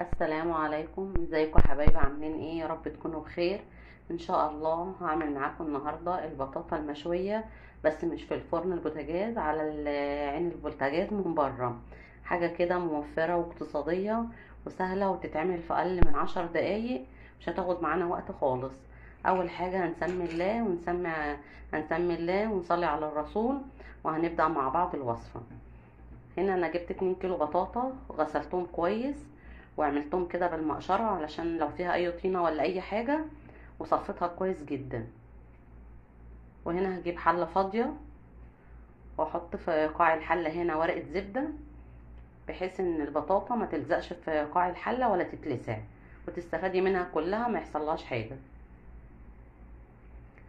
السلام عليكم، ازيكم يا حبايبي؟ عاملين ايه؟ يا رب تكونوا بخير. ان شاء الله هعمل معاكم النهارده البطاطا المشويه، بس مش في الفرن البوتاجاز، على عين البوتاجاز من بره. حاجه كده موفره واقتصاديه وسهله، وتتعمل في اقل من 10 دقايق. مش هتاخد معانا وقت خالص. اول حاجه هنسمي الله ونصلي على الرسول، وهنبدا مع بعض الوصفه. هنا انا جبت 2 كيلو بطاطا، غسلتهم كويس وعملتهم كده بالمقشرة علشان لو فيها اي طينة ولا اي حاجة، وصفتها كويس جدا. وهنا هجيب حلة فاضية، واحط في قاع الحلة هنا ورقة زبدة، بحيث ان البطاطا ما تلزقش في قاع الحلة ولا تتلسع، وتستفادي منها كلها ما يحصلهاش حاجة.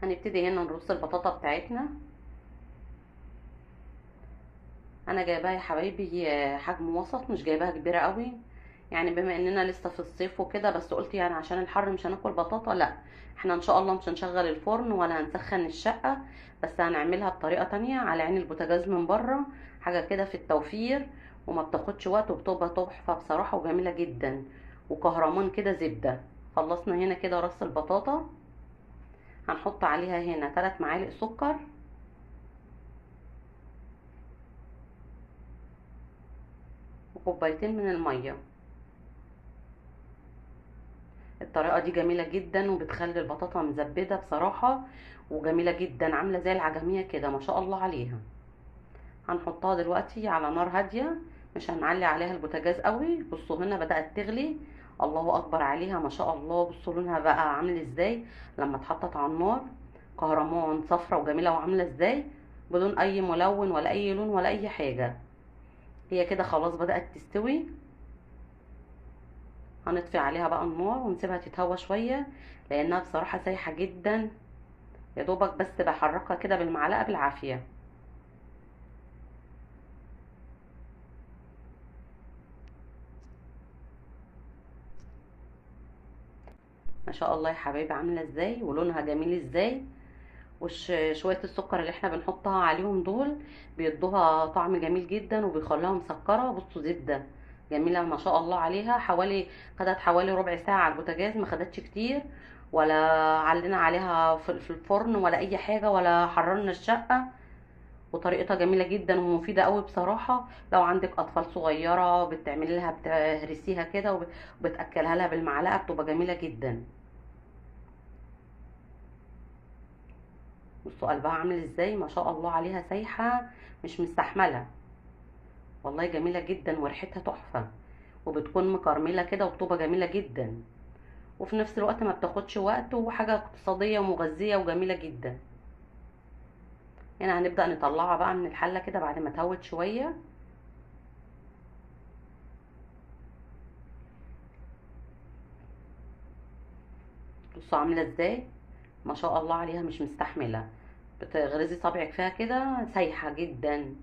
هنبتدي هنا نرص البطاطا بتاعتنا. انا جايباها يا حبايبي حجم وسط، مش جايباها كبيره قوي. يعني بما اننا لسه في الصيف وكده، بس قلت يعني عشان الحر مش هناكل بطاطا، لا. احنا ان شاء الله مش هنشغل الفرن ولا هنسخن الشقه، بس هنعملها بطريقه تانية على عين البوتاجاز من بره. حاجه كده في التوفير، وما بتاخدش وقت، وبتبقى تحفه بصراحه وجميله جدا، وكهرمان كده زبده. خلصنا هنا كده رص البطاطا. هنحط عليها هنا 3 معالق سكر، وكوبايتين من الميه. الطريقة دي جميلة جدا، وبتخلي البطاطا مزبدة بصراحة، وجميلة جدا، عاملة زي العجمية كده ما شاء الله عليها. هنحطها دلوقتي على نار هادية، مش هنعلي عليها البوتاجاز قوي. بصوا هنا بدأت تغلي، الله اكبر عليها ما شاء الله. بصوا لونها بقى عامل ازاي لما اتحطت على النار، كهرمان صفرة وجميلة، وعاملة ازاي بدون اي ملون ولا اي لون ولا اي حاجة. هي كده خلاص بدأت تستوي. هنطفي عليها بقى النار ونسيبها تتهوى شوية، لانها بصراحة سايحة جدا. يا دوبك بس بحركها كده بالمعلقه بالعافيه. ما شاء الله يا حبايبي عامله ازاي ولونها جميل ازاي. شويه السكر اللي احنا بنحطها عليهم دول بيدوها طعم جميل جدا، وبيخلوها مسكره. بصوا زبده جميله ما شاء الله عليها. خدت حوالي ربع ساعه على البوتاجاز، ما خدتش كتير، ولا علينا عليها في الفرن ولا اي حاجه، ولا حررنا الشقه. وطريقتها جميلة جدا ومفيدة قوي بصراحة. لو عندك أطفال صغيرة بتعملي لها، بتهرسيها كده وبتأكلها لها بالمعلقة، بتبقى جميلة جدا. بصوا قلبها عامل ازاي ما شاء الله عليها، سايحة مش مستحملة. والله جميلة جدا وريحتها تحفة، وبتكون مكرملة كده وبتبقى جميلة جدا. وفي نفس الوقت ما بتاخدش وقت، وحاجة اقتصادية ومغذية وجميلة جدا. هنا هنبدأ نطلعها بقى من الحلة كده بعد ما تهوت شوية. بصوا عاملة ازاي ما شاء الله عليها، مش مستحملة. بتغرزي صابعك فيها كده، سايحة جدا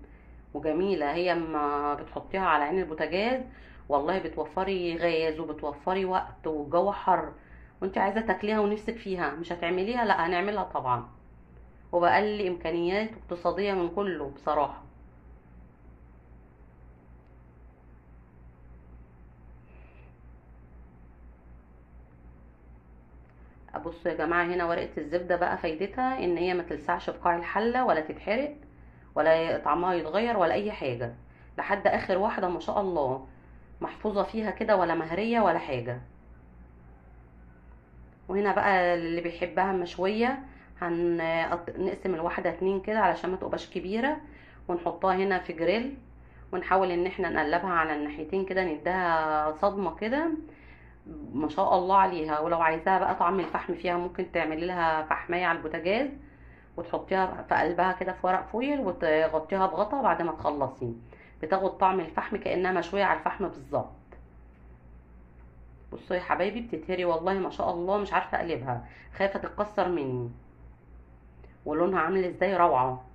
وجميلة. هي اما بتحطيها على عين البوتاجاز، والله بتوفري غاز وبتوفري وقت، والجو حر وانت عايزة تاكليها ونفسك فيها، مش هتعمليها؟ لا هنعملها طبعا، وبأقل امكانيات اقتصادية من كله بصراحة. بصوا يا جماعة، هنا ورقة الزبدة بقى فايدتها ان هي ما تلسعش في قاع الحلة، ولا تتحرق، ولا طعمها يتغير، ولا اي حاجة. لحد اخر واحدة ما شاء الله، محفوظة فيها كده، ولا مهرية ولا حاجة. وهنا بقى اللي بيحبها مشوية، نقسم الواحدة 2 كده علشان ما تبقاش كبيرة، ونحطها هنا في جريل، ونحاول ان احنا نقلبها على الناحيتين كده، نديها صدمة كده. ما شاء الله عليها. ولو عايزاها بقى طعم الفحم فيها، ممكن تعملي لها فحمية على البوتاجاز، وتحطيها في قلبها كده في ورق فويل، وتغطيها بغطا بعد ما تخلصي. بتاخد طعم الفحم كأنها مشوية على الفحم بالظبط. بصوا يا حبايبي بتتهري والله ما شاء الله، مش عارفة اقلبها، خايفة تتكسر مني. ولونها عامل ازاي، روعة.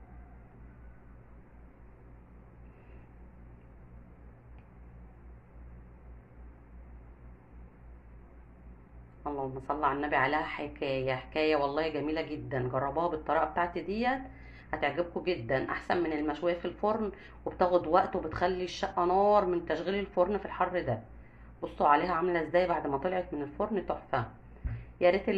اللهم صل على النبي، عليها حكاية حكاية والله، جميلة جدا. جربوها بالطريقة بتاعتي ديت، هتعجبكم جدا، احسن من المشوية في الفرن، وبتاخد وقت، وبتخلي الشقة نار من تشغيل الفرن في الحر ده. بصوا عليها عامله ازاي بعد ما طلعت من الفرن، تحفه. يا ريت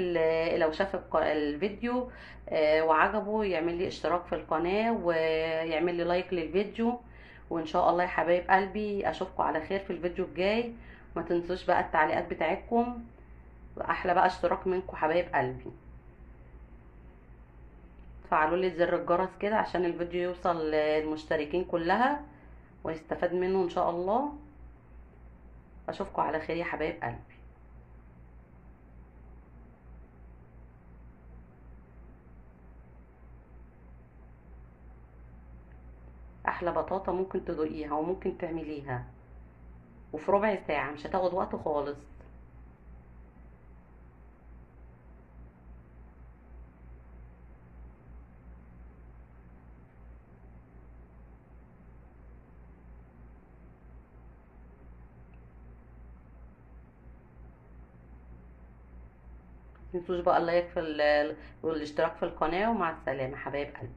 لو شاف الفيديو وعجبه يعمل لي اشتراك في القناه ويعمل لي لايك للفيديو. وان شاء الله يا حبايب قلبي اشوفكم على خير في الفيديو الجاي. ما تنسوش بقى التعليقات بتاعتكم، احلى بقى اشتراك منكم حبايب قلبي. فعلوا لي زر الجرس كده عشان الفيديو يوصل للمشتركين كلها ويستفاد منه ان شاء الله. اشوفكم على خير يا حبايب قلبي. احلى بطاطا ممكن تدوقيها وممكن تعمليها، وفي ربع ساعة مش هتاخد وقت خالص. متنسوش بقى اللايك والاشتراك في القناة، ومع السلامة حبايب قلبي.